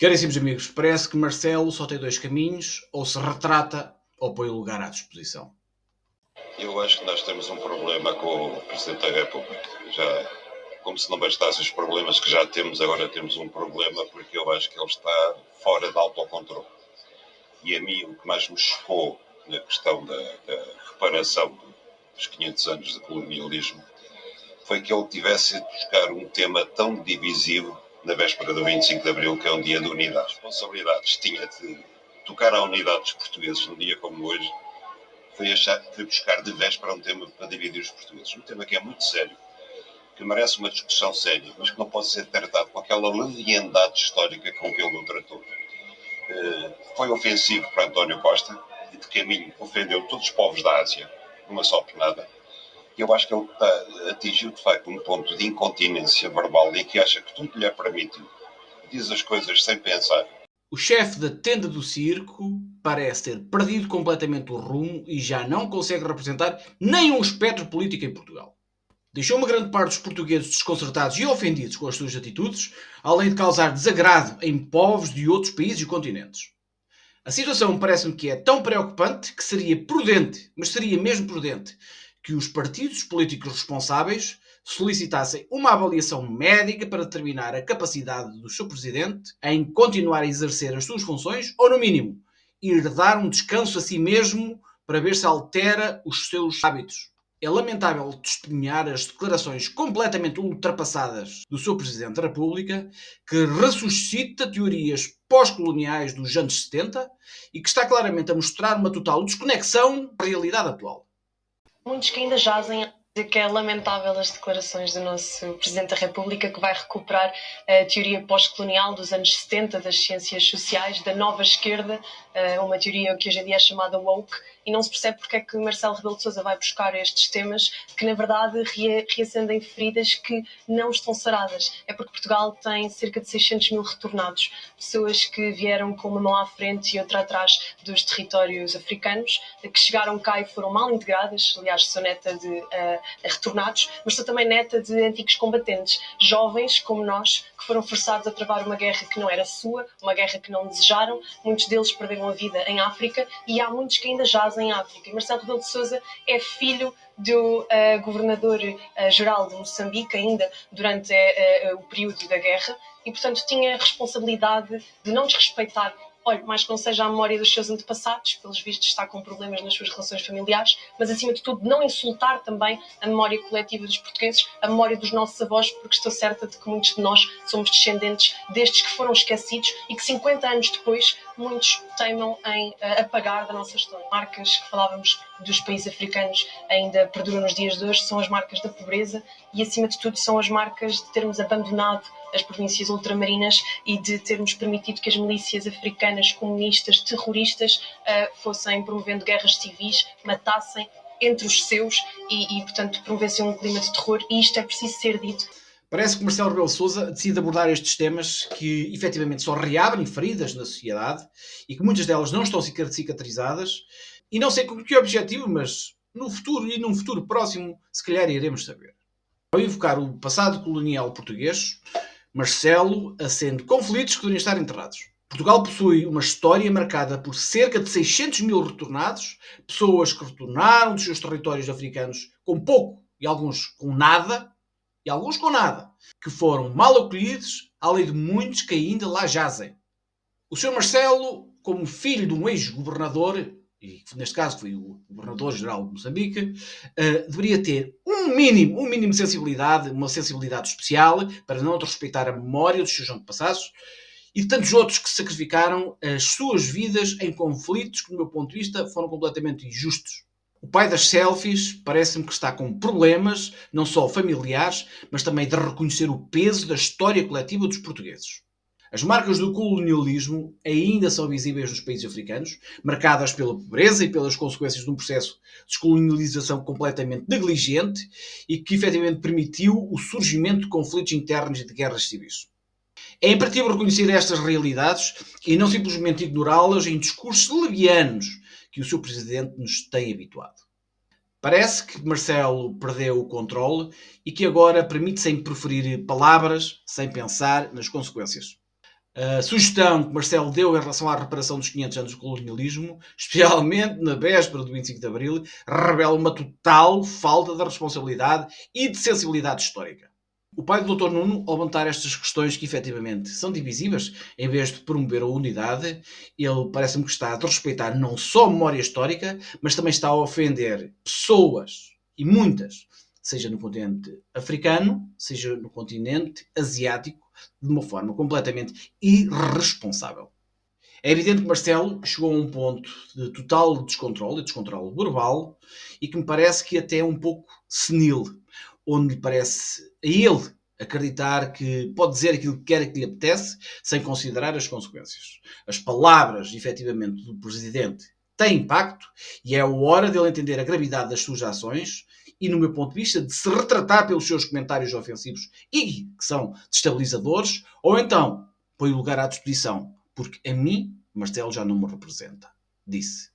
Caríssimos amigos, parece que Marcelo só tem dois caminhos: ou se retrata ou põe o lugar à disposição. Eu acho que nós temos um problema com o Presidente da República. Como se não bastassem os problemas que já temos, agora temos um problema porque eu acho que ele está fora de autocontrole. E a mim o que mais me chocou na questão da reparação dos 500 anos de colonialismo foi que ele tivesse de buscar um tema tão divisivo na véspera do 25 de Abril, que é um dia de unidade. As responsabilidades tinha de tocar à unidade dos portugueses num dia como hoje. Foi buscar de véspera um tema para dividir os portugueses. Um tema que é muito sério, que merece uma discussão séria, mas que não pode ser tratado com aquela leviandade histórica com que ele o tratou. Foi ofensivo para António Costa e de caminho ofendeu todos os povos da Ásia, numa só pernada. Eu acho que ele atingiu de facto um ponto de incontinência verbal e que acha que tudo lhe é permitido. Diz as coisas sem pensar. O chefe da tenda do circo parece ter perdido completamente o rumo e já não consegue representar nenhum espectro político em Portugal. Deixou uma grande parte dos portugueses desconcertados e ofendidos com as suas atitudes, além de causar desagrado em povos de outros países e continentes. A situação parece-me que é tão preocupante que seria prudente, mas seria mesmo prudente, que os partidos políticos responsáveis solicitassem uma avaliação médica para determinar a capacidade do seu presidente em continuar a exercer as suas funções ou, no mínimo, ir dar um descanso a si mesmo para ver se altera os seus hábitos. É lamentável testemunhar as declarações completamente ultrapassadas do seu Presidente da República, que ressuscita teorias pós-coloniais dos anos 70 e que está claramente a mostrar uma total desconexão da realidade atual. Muitos que ainda jazem a dizer que é lamentável as declarações do nosso Presidente da República, que vai recuperar a teoria pós-colonial dos anos 70, das ciências sociais, da nova esquerda, uma teoria que hoje em dia é chamada woke, e não se percebe porque é que Marcelo Rebelo de Sousa vai buscar estes temas que, na verdade, reacendem feridas que não estão saradas. É porque Portugal tem cerca de 600 mil retornados, pessoas que vieram com uma mão à frente e outra atrás dos territórios africanos, que chegaram cá e foram mal integradas. Aliás, sou neta de retornados, mas sou também neta de antigos combatentes, jovens como nós, que foram forçados a travar uma guerra que não era sua, uma guerra que não desejaram. Muitos deles perderam a vida em África e há muitos que ainda jazem em África. E Marcelo Rebelo de Sousa é filho do governador-geral de Moçambique, ainda durante o período da guerra, e, portanto, tinha a responsabilidade de não desrespeitar, olha, mais que não seja a memória dos seus antepassados, pelos vistos está com problemas nas suas relações familiares, mas, acima de tudo, não insultar também a memória coletiva dos portugueses, a memória dos nossos avós, porque estou certa de que muitos de nós somos descendentes destes que foram esquecidos e que 50 anos depois muitos teimam em apagar da nossa história. Marcas que falávamos dos países africanos ainda perduram nos dias de hoje, são as marcas da pobreza e, acima de tudo, são as marcas de termos abandonado as províncias ultramarinas e de termos permitido que as milícias africanas comunistas, terroristas, fossem promovendo guerras civis, matassem entre os seus e, portanto, promovessem um clima de terror, e isto é preciso ser dito. Parece que Marcelo Rebelo de Sousa decide abordar estes temas que efetivamente só reabrem feridas na sociedade e que muitas delas não estão sequer cicatrizadas, e não sei com que objetivo, mas no futuro e num futuro próximo se calhar iremos saber. Ao invocar o passado colonial português, Marcelo acende conflitos que deveriam estar enterrados. Portugal possui uma história marcada por cerca de 600 mil retornados, pessoas que retornaram dos seus territórios africanos com pouco e alguns com nada, que foram mal acolhidos, além de muitos que ainda lá jazem. O Sr. Marcelo, como filho de um ex-governador, e neste caso foi o governador-geral de Moçambique, deveria ter um mínimo de sensibilidade, uma sensibilidade especial, para não desrespeitar a memória dos seus antepassados e de tantos outros que sacrificaram as suas vidas em conflitos que, do meu ponto de vista, foram completamente injustos. O pai das selfies parece-me que está com problemas, não só familiares, mas também de reconhecer o peso da história coletiva dos portugueses. As marcas do colonialismo ainda são visíveis nos países africanos, marcadas pela pobreza e pelas consequências de um processo de descolonialização completamente negligente e que efetivamente permitiu o surgimento de conflitos internos e de guerras civis. É imperativo reconhecer estas realidades e não simplesmente ignorá-las em discursos levianos que o seu presidente nos tem habituado. Parece que Marcelo perdeu o controle e que agora permite-se proferir palavras sem pensar nas consequências. A sugestão que Marcelo deu em relação à reparação dos 500 anos do colonialismo, especialmente na véspera do 25 de Abril, revela uma total falta de responsabilidade e de sensibilidade histórica. O pai do Dr. Nuno, ao levantar estas questões que efetivamente são divisivas, em vez de promover a unidade, ele parece-me que está a desrespeitar não só a memória histórica, mas também está a ofender pessoas, e muitas, seja no continente africano, seja no continente asiático, de uma forma completamente irresponsável. É evidente que Marcelo chegou a um ponto de total descontrole verbal, e que me parece que até é um pouco senil, onde lhe parece a ele acreditar que pode dizer aquilo que quer que lhe apetece, sem considerar as consequências. As palavras, efetivamente, do Presidente têm impacto, e é a hora dele entender a gravidade das suas ações e, no meu ponto de vista, de se retratar pelos seus comentários ofensivos e que são destabilizadores, ou então põe o lugar à disposição, porque a mim, Marcelo já não me representa. Disse.